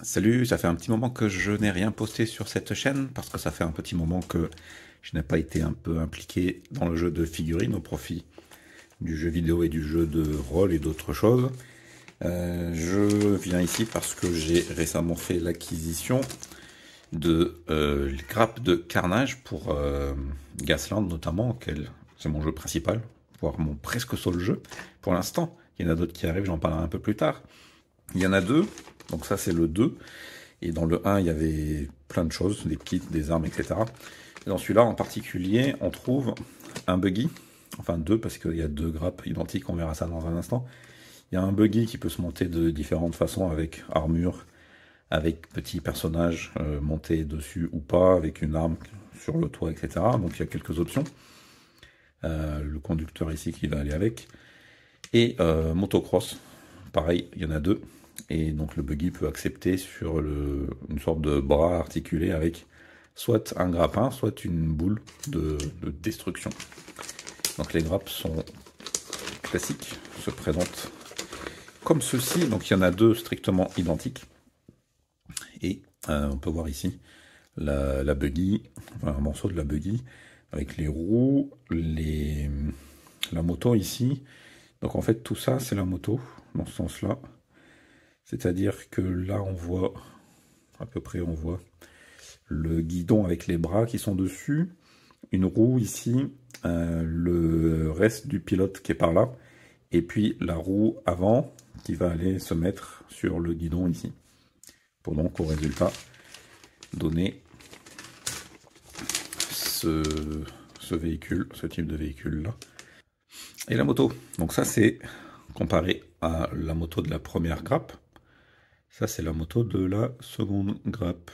Salut, ça fait un petit moment que je n'ai rien posté sur cette chaîne parce que ça fait un petit moment que je n'ai pas été un peu impliqué dans le jeu de figurines au profit du jeu vidéo et du jeu de rôle et d'autres choses. Je viens ici parce que j'ai récemment fait l'acquisition de grappes de carnage pour Gasland notamment, auquel c'est mon jeu principal, voire mon presque seul jeu pour l'instant. Il y en a d'autres qui arrivent, j'en parlerai un peu plus tard. Il y en a deux, donc ça c'est le 2. Et dans le 1, il y avait plein de choses, des kits, des armes, etc. Et dans celui-là en particulier, on trouve un buggy, enfin deux, parce qu'il y a deux grappes identiques, on verra ça dans un instant. Il y a un buggy qui peut se monter de différentes façons, avec armure, avec petit personnage monté dessus ou pas, avec une arme sur le toit, etc. Donc il y a quelques options. Le conducteur ici qui va aller avec. Et motocross, pareil, il y en a deux. Et donc le buggy peut accepter sur une sorte de bras articulé avec soit un grappin, soit une boule de destruction. Donc les grappes sont classiques, se présentent comme ceci. Donc il y en a deux strictement identiques. Et on peut voir ici la buggy, enfin un morceau de la buggy, avec les roues, la moto ici. Donc en fait tout ça c'est la moto, dans ce sens-là. C'est-à-dire que là, on voit, à peu près, on voit le guidon avec les bras qui sont dessus, une roue ici, le reste du pilote qui est par là, et puis la roue avant qui va aller se mettre sur le guidon ici. Pour donc au résultat donner ce véhicule, ce type de véhicule là. Et la moto, donc ça c'est comparé à la moto de la première grappe. Ça, c'est la moto de la seconde grappe.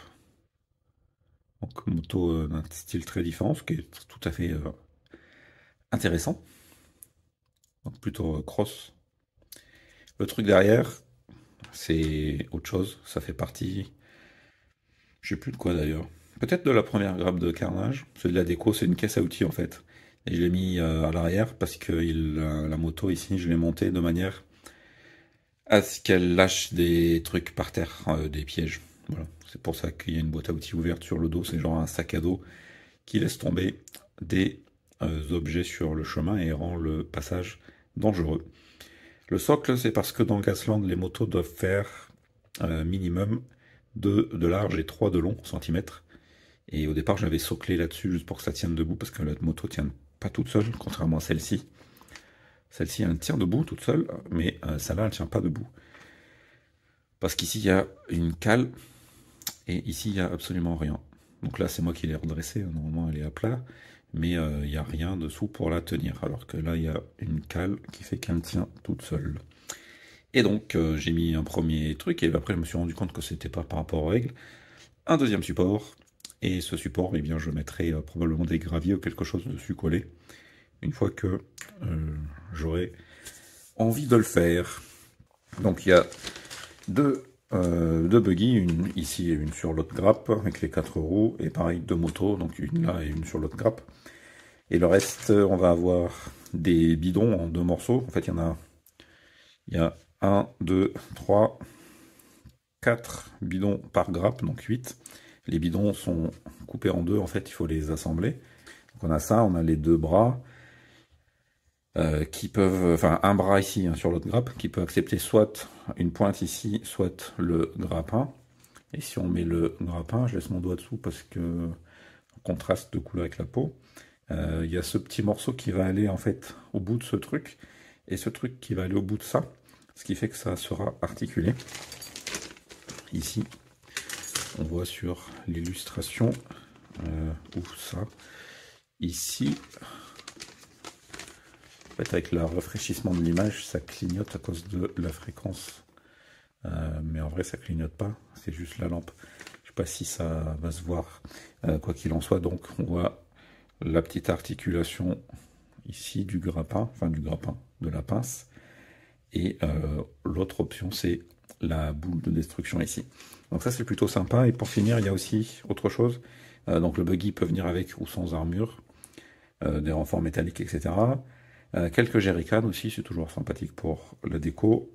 Donc, moto d'un style très différent, ce qui est tout à fait intéressant. Donc, plutôt cross. Le truc derrière, c'est autre chose. Ça fait partie, je sais plus de quoi d'ailleurs. Peut-être de la première grappe de carnage. C'est de la déco, c'est une caisse à outils en fait. Et je l'ai mis à l'arrière parce que la moto ici, je l'ai montée de manière à ce qu'elle lâche des trucs par terre, des pièges. Voilà. C'est pour ça qu'il y a une boîte à outils ouverte sur le dos. C'est genre un sac à dos qui laisse tomber des objets sur le chemin et rend le passage dangereux. Le socle, c'est parce que dans Gasland, les motos doivent faire minimum 2 de large et 3 de long centimètres. Et au départ, j'avais soclé là-dessus juste pour que ça tienne debout, parce que la moto tient pas toute seule, contrairement à celle-ci. Celle-ci, elle tient debout toute seule, mais celle-là, elle tient pas debout. Parce qu'ici, il y a une cale, et ici, il n'y a absolument rien. Donc là, c'est moi qui l'ai redressée, normalement, elle est à plat, mais il n'y a rien dessous pour la tenir. Alors que là, il y a une cale qui fait qu'elle tient toute seule. Et donc, j'ai mis un premier truc, et après, je me suis rendu compte que c'était pas par rapport aux règles. Un deuxième support, et ce support, eh bien, je mettrai probablement des graviers ou quelque chose dessus collé, une fois que j'aurai envie de le faire. Donc, il y a deux buggy, une ici et une sur l'autre grappe, avec les 4 roues, et pareil, deux motos, donc une là et une sur l'autre grappe. Et le reste, on va avoir des bidons en deux morceaux. En fait, il y a 1, 2, 3, 4 bidons par grappe, donc 8. Les bidons sont coupés en deux, en fait, il faut les assembler. Donc on a ça, on a les deux bras, qui peuvent, enfin un bras ici hein, sur l'autre grappe, qui peut accepter soit une pointe ici, soit le grappin. Et si on met le grappin, je laisse mon doigt dessous parce que contraste de couleur avec la peau. Il y a ce petit morceau qui va aller en fait au bout de ce truc, et ce truc qui va aller au bout de ça, ce qui fait que ça sera articulé. Ici, on voit sur l'illustration, où ça, ici, en fait avec le rafraîchissement de l'image, ça clignote à cause de la fréquence. Mais en vrai, ça clignote pas, c'est juste la lampe. Je sais pas si ça va se voir. Quoi qu'il en soit, donc on voit la petite articulation ici du grappin, enfin du grappin, de la pince. Et l'autre option, c'est la boule de destruction ici. Donc ça, c'est plutôt sympa. Et pour finir, il y a aussi autre chose. Donc le buggy peut venir avec ou sans armure, des renforts métalliques, etc. Quelques jerrycans aussi, c'est toujours sympathique pour la déco.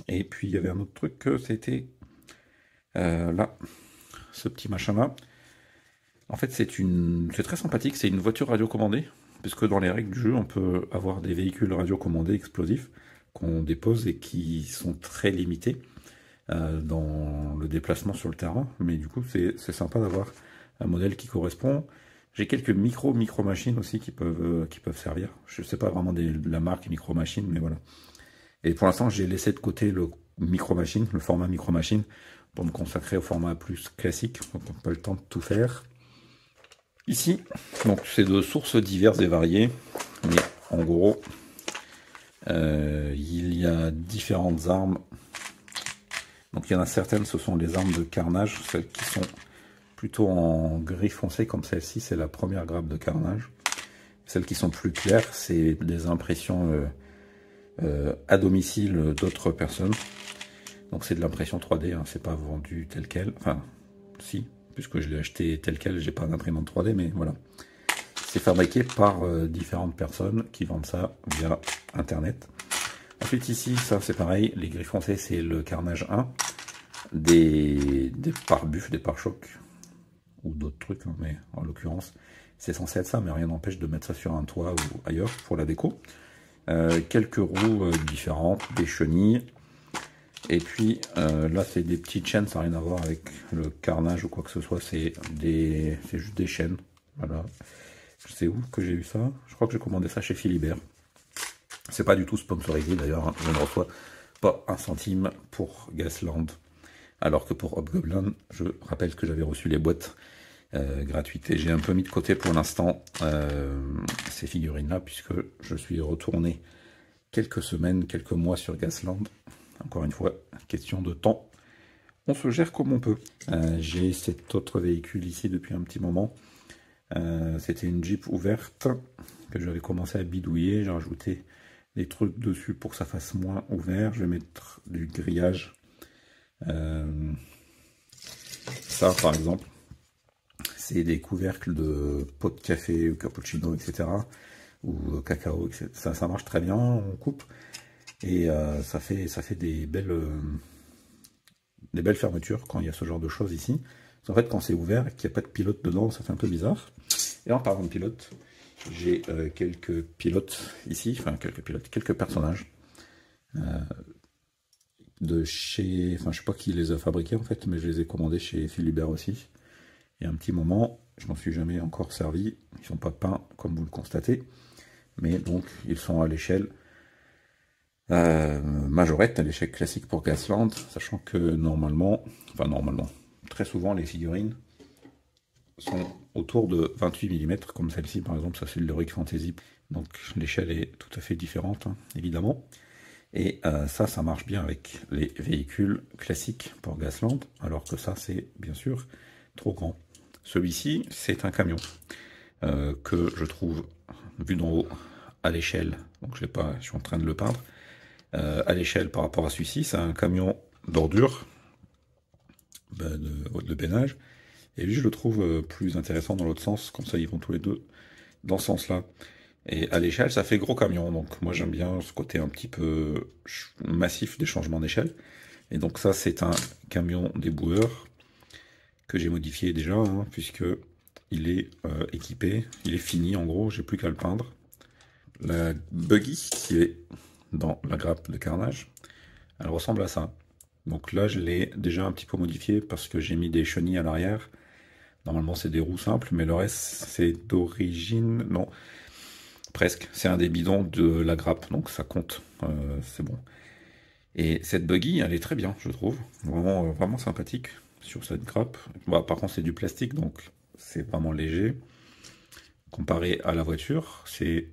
Et puis il y avait un autre truc, c'était Là, ce petit machin-là, en fait, c'est très sympathique. C'est une voiture radiocommandée, puisque dans les règles du jeu, on peut avoir des véhicules radiocommandés explosifs qu'on dépose et qui sont très limités dans le déplacement sur le terrain. Mais du coup, c'est sympa d'avoir un modèle qui correspond. J'ai quelques micro-machines aussi qui peuvent servir. Je ne sais pas vraiment de la marque micro-machine, mais voilà. Et pour l'instant, j'ai laissé de côté le micro-machine, le format micro-machine, pour me consacrer au format plus classique. Donc, on n'a pas le temps de tout faire. Ici, donc c'est de sources diverses et variées, mais en gros, il y a différentes armes. Donc il y en a certaines, ce sont les armes de carnage, celles qui sont plutôt en gris foncé comme celle-ci, c'est la première grappe de carnage. Celles qui sont plus claires, c'est des impressions à domicile d'autres personnes. Donc c'est de l'impression 3D, hein, c'est pas vendu tel quel, enfin si. Puisque je l'ai acheté tel quel, j'ai pas d'imprimante 3D, mais voilà. C'est fabriqué par différentes personnes qui vendent ça via Internet. Ensuite ici, ça c'est pareil, les gris foncés, c'est le Carnage 1. Des pare-buffs, des pare-chocs, ou d'autres trucs, hein, mais en l'occurrence, c'est censé être ça, mais rien n'empêche de mettre ça sur un toit ou ailleurs pour la déco. Quelques roues différentes, des chenilles. Et puis là c'est des petites chaînes, ça n'a rien à voir avec le carnage ou quoi que ce soit, c'est juste des chaînes. Voilà. Je sais où que j'ai eu ça. Je crois que j'ai commandé ça chez Philibert. C'est pas du tout sponsorisé d'ailleurs, hein. Je ne reçois pas un centime pour Gasland. Alors que pour Hobgoblin, je rappelle que j'avais reçu les boîtes gratuites. Et j'ai un peu mis de côté pour l'instant ces figurines là, puisque je suis retourné quelques semaines, quelques mois sur Gasland. Encore une fois, question de temps. On se gère comme on peut. J'ai cet autre véhicule ici depuis un petit moment. C'était une Jeep ouverte que j'avais commencé à bidouiller. J'ai rajouté des trucs dessus pour que ça fasse moins ouvert. Je vais mettre du grillage. Ça, par exemple, c'est des couvercles de pot de café, ou cappuccino, etc. Ou cacao, etc. Ça marche très bien. On coupe. Et ça fait des belles fermetures quand il y a ce genre de choses ici. En fait, quand c'est ouvert et qu'il n'y a pas de pilote dedans, ça fait un peu bizarre. Et en parlant de pilote, j'ai quelques pilotes ici, enfin quelques personnages de chez, enfin je sais pas qui les a fabriqués en fait, mais je les ai commandés chez Philibert aussi. Il y a un petit moment, je m'en suis jamais encore servi. Ils sont pas peints comme vous le constatez, mais donc ils sont à l'échelle majorette, à l'échelle classique pour Gasland, sachant que normalement, très souvent les figurines sont autour de 28 mm, comme celle-ci par exemple, ça c'est l'Heroic Fantasy, donc l'échelle est tout à fait différente, hein, évidemment. Et ça marche bien avec les véhicules classiques pour Gasland, alors que ça c'est bien sûr trop grand. Celui-ci, c'est un camion que je trouve, vu d'en haut, à l'échelle, donc je suis en train de le peindre, à l'échelle par rapport à celui-ci, c'est un camion d'ordures, de bénage, et lui je le trouve plus intéressant dans l'autre sens, comme ça ils vont tous les deux dans ce sens-là. Et à l'échelle ça fait gros camion, donc moi j'aime bien ce côté un petit peu massif des changements d'échelle. Et donc ça c'est un camion déboueur que j'ai modifié déjà, hein, puisque il est équipé, il est fini en gros, j'ai plus qu'à le peindre. La buggy qui est dans la grappe de carnage, elle ressemble à ça. Donc là je l'ai déjà un petit peu modifié parce que j'ai mis des chenilles à l'arrière. Normalement c'est des roues simples, mais le reste c'est d'origine, non, presque, c'est un des bidons de la grappe, donc ça compte, c'est bon. Et cette buggy, elle est très bien, je trouve, vraiment, vraiment sympathique sur cette grappe. Bon, par contre c'est du plastique, donc c'est vraiment léger. Comparé à la voiture, c'est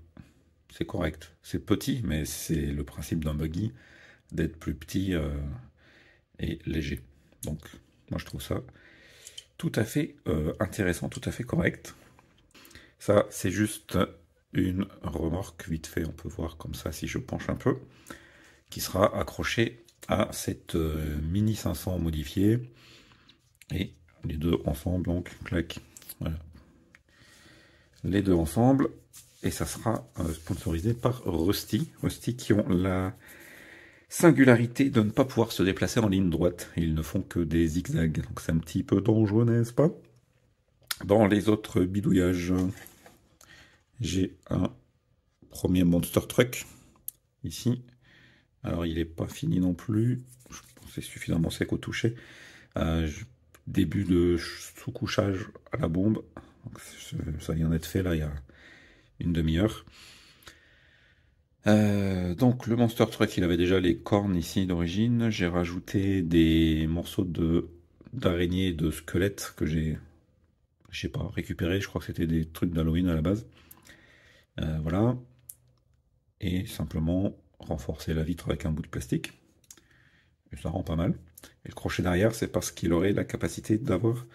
correct. C'est petit, mais c'est le principe d'un buggy, d'être plus petit et léger. Donc moi je trouve ça tout à fait intéressant, tout à fait correct. Ça c'est juste une remorque vite fait, on peut voir comme ça si je penche un peu, qui sera accrochée à cette Mini 500 modifiée. Et les deux ensemble, donc, clac, voilà. Les deux ensemble, et ça sera sponsorisé par Rusty. Rusty qui ont Singularité de ne pas pouvoir se déplacer en ligne droite. Ils ne font que des zigzags, donc c'est un petit peu dangereux, n'est-ce pas? Dans les autres bidouillages, j'ai un premier Monster Truck, ici. Alors il n'est pas fini non plus, je pense que c'est suffisamment sec au toucher. Début de sous-couchage à la bombe, donc, ça vient d'être fait là il y a une demi-heure. Donc le Monster Truck, il avait déjà les cornes ici d'origine. J'ai rajouté des morceaux d'araignée et de squelette que je sais pas, récupéré. Je crois que c'était des trucs d'Halloween à la base. Voilà. Et simplement renforcer la vitre avec un bout de plastique. Et ça rend pas mal. Et le crochet derrière, c'est parce qu'il aurait la capacité d'avoir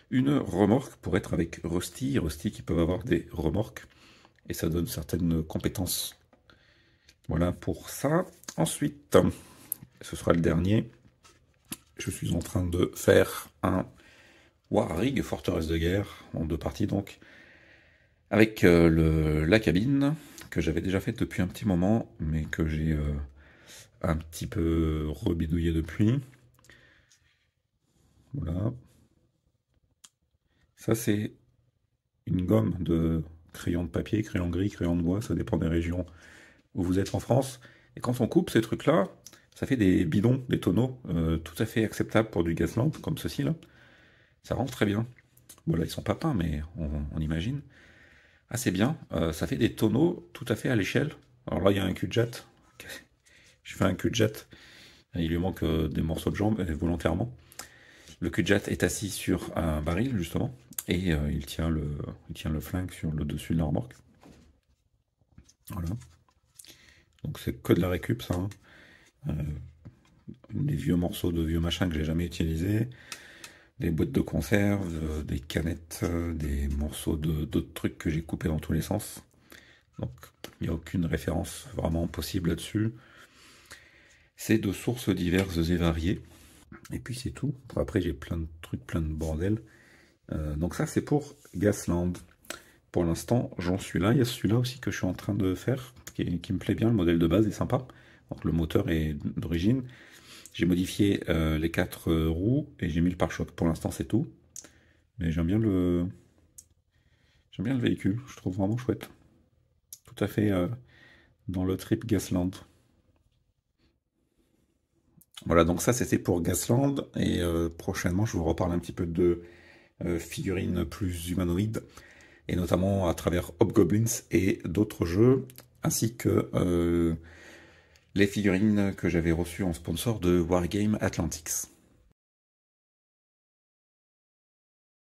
une remorque pour être avec Rusty. Rusty qui peuvent avoir des remorques. Et ça donne certaines compétences. Voilà pour ça. Ensuite, ce sera le dernier. Je suis en train de faire un War Rig, forteresse de guerre, en 2 parties donc, avec la cabine, que j'avais déjà faite depuis un petit moment, mais que j'ai un petit peu rebidouillé depuis. Voilà. Ça c'est une gomme de crayon de papier, crayon gris, crayon de bois, ça dépend des régions où vous êtes en France. Et quand on coupe ces trucs-là, ça fait des bidons, des tonneaux, tout à fait acceptables pour du gaz lampe, comme ceci là. Ça rend très bien. Bon là ils sont pas peints, mais on imagine. Assez bien. Ça fait des tonneaux tout à fait à l'échelle. Alors là il y a un cul-de-jatte. Je fais un cul-de-jatte. Il lui manque des morceaux de jambes, volontairement. Le cul-de-jatte est assis sur un baril, justement. Et il tient le flingue sur le dessus de la remorque. Voilà. Donc c'est que de la récup, ça. Hein. Des vieux morceaux de vieux machins que j'ai jamais utilisés. Des boîtes de conserve, des canettes, des morceaux d'autres trucs que j'ai coupés dans tous les sens. Donc il n'y a aucune référence vraiment possible là-dessus. C'est de sources diverses et variées. Et puis c'est tout. Après j'ai plein de trucs, plein de bordel. Donc ça c'est pour Gasland. Pour l'instant j'en suis là. Il y a celui-là aussi que je suis en train de faire, qui me plaît bien. Le modèle de base est sympa. Donc le moteur est d'origine. J'ai modifié les 4 roues et j'ai mis le pare-choc. Pour l'instant c'est tout. Mais j'aime bien le véhicule. Je trouve vraiment chouette. Tout à fait dans le trip Gasland. Voilà, donc ça c'était pour Gasland, et prochainement je vous reparle un petit peu de figurines plus humanoïdes, et notamment à travers Hobgoblins et d'autres jeux, ainsi que les figurines que j'avais reçues en sponsor de Wargame Atlantics.